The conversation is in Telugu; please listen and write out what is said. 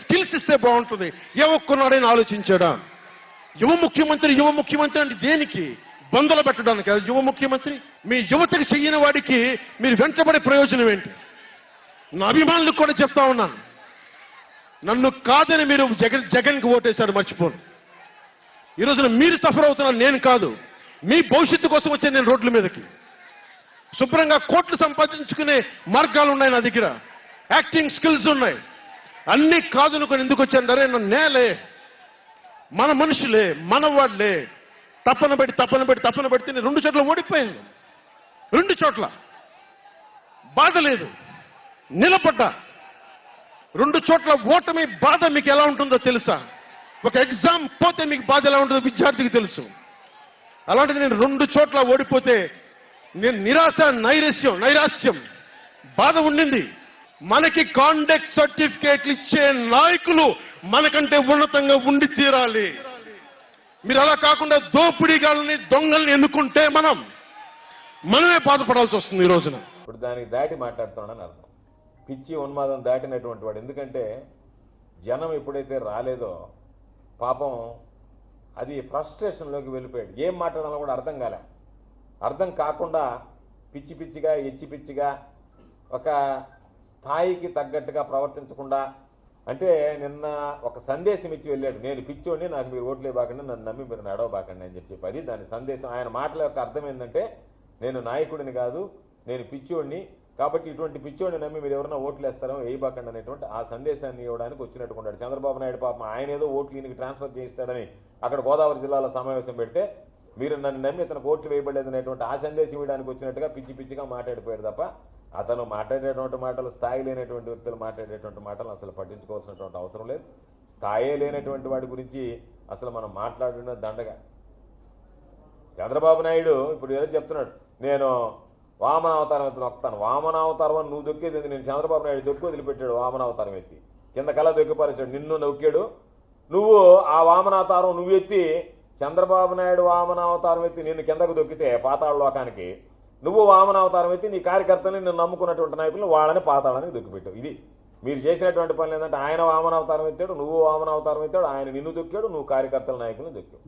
స్కిల్స్ ఇస్తే బాగుంటుంది. ఏ ఒక్కనాడైనా ఆలోచించాడా? యువ ముఖ్యమంత్రి అంటే దేనికి? బందలు పెట్టడానికి యువ ముఖ్యమంత్రి. మీ యువతకి చెయ్యని వాడికి మీరు వెంటబడే ప్రయోజనం ఏంటి? నా అభిమానులకు కూడా చెప్తా ఉన్నాను, నన్ను కాదని మీరు జగన్కి ఓటేశారు మర్చిపోను. ఈ రోజున మీరు సఫర్ అవుతున్నారు, నేను కాదు. మీ భవిష్యత్తు కోసం వచ్చాను నేను రోడ్ల మీదకి. శుభ్రంగా కోట్లు సంపాదించుకునే మార్గాలు ఉన్నాయి నా దగ్గర, యాక్టింగ్ స్కిల్స్ ఉన్నాయి. అన్ని కాదనుకొని ఎందుకు వచ్చాను? అరే నన్ను నేలే, మన మనుషులే, మన వాళ్ళే, తప్పన పెడితే నేను 2 చోట్ల ఓడిపోయాను. 2 చోట్ల బాధ లేదు, నిలబడ్డా. 2 చోట్ల ఓటమి బాధ మీకు ఎలా ఉంటుందో తెలుసా? ఒక ఎగ్జామ్ పోతే మీకు బాధ ఎలా ఉంటుందో విద్యార్థికి తెలుసు. అలాంటిది నేను 2 చోట్ల ఓడిపోతే నేను నైరాశ్యం బాధ ఉండింది. మనకి కాండక్ట్ సర్టిఫికేట్లు ఇచ్చే నాయకులు మనకంటే ఉన్నతంగా ఉండి తీరాలి. మీరు అలా కాకుండా దోపిడీగాళ్ళని, దొంగల్ని ఎన్నుకుంటే మనమే బాధపడాల్సి వస్తుంది ఈ రోజున. ఇప్పుడు దానికి దాటి మాట్లాడుతున్నాడని అర్థం. పిచ్చి ఉన్మాదం దాటినటువంటి వాడు. ఎందుకంటే జనం ఎప్పుడైతే రాలేదో పాపం అది ఫ్రస్ట్రేషన్లోకి వెళ్ళిపోయాడు. ఏం మాట్లాడాలో కూడా అర్థం కాకుండా పిచ్చిగా పిచ్చిగా ఒక స్థాయికి తగ్గట్టుగా ప్రవర్తించకుండా, అంటే నిన్న ఒక సందేశం ఇచ్చి వెళ్ళాడు, నేను పిచ్చోడిని, నాకు మీరు ఓట్లు ఇవ్వకండి, నన్ను నమ్మి మీరు నడవబాకండి అని చెప్పి. అది దాని సందేశం. ఆయన మాటల యొక్క అర్థం ఏంటంటే, నేను నాయకుడిని కాదు, నేను పిచ్చోడిని, కాబట్టి ఇటువంటి పిచ్చోడిని నమ్మి మీరు ఎవరైనా ఓట్లు వేస్తారో వేయబాకండి అనేటువంటి ఆ సందేశాన్ని ఇవ్వడానికి వచ్చినట్టుకున్నాడు చంద్రబాబు నాయుడు. పాపం ఆయన ఏదో ఓట్లు ఈయనకి ట్రాన్స్ఫర్ చేయిస్తాడని అక్కడ గోదావరి జిల్లాలో సమావేశం పెడితే, మీరు నన్ను నమ్మి ఇతనికి ఓట్లు వేయబడలేదు అనేటువంటి ఆ సందేశం ఇవ్వడానికి వచ్చినట్టుగా పిచ్చిగా మాట్లాడిపోయాడు తప్ప, అతను మాట్లాడేటువంటి మాటలు, స్థాయి లేనటువంటి వ్యక్తులు మాట్లాడేటువంటి మాటలు అసలు పట్టించుకోవాల్సినటువంటి అవసరం లేదు. స్థాయే లేనటువంటి వాడి గురించి అసలు మనం మాట్లాడిన దండగా. చంద్రబాబు నాయుడు ఇప్పుడు ఏదో చెప్తున్నాడు, నేను వామనావతారం ఎత్తున వస్తాను. వామనావతారం అని నువ్వు దొక్కేది, నేను చంద్రబాబు నాయుడు దొక్కి వదిలిపెట్టాడు. వామనావతారం ఎత్తి కింద కళ దొక్కిపరిచాడు, నిన్ను నొక్కాడు. నువ్వు ఆ వామనావతారం నువ్వు ఎత్తి, చంద్రబాబు నాయుడు వామనావతారం ఎత్తి నిన్ను కిందకు దొక్కితే పాతాళ లోకానికి, నువ్వు వామనావతారం ఎత్తి నీ కార్యకర్తని నిన్ను నమ్ముకున్నటువంటి నాయకులు వాళ్ళని పాతాళానికి దొక్కిపెట్టావు. ఇది మీరు చేసినటువంటి పని ఏంటంటే, ఆయన వామనావతారం ఎత్తాడు, నువ్వు వామనావతారం ఎత్తాడు, ఆయన నిన్ను దొక్కాడు, నువ్వు కార్యకర్తల నాయకులను దొక్కావు.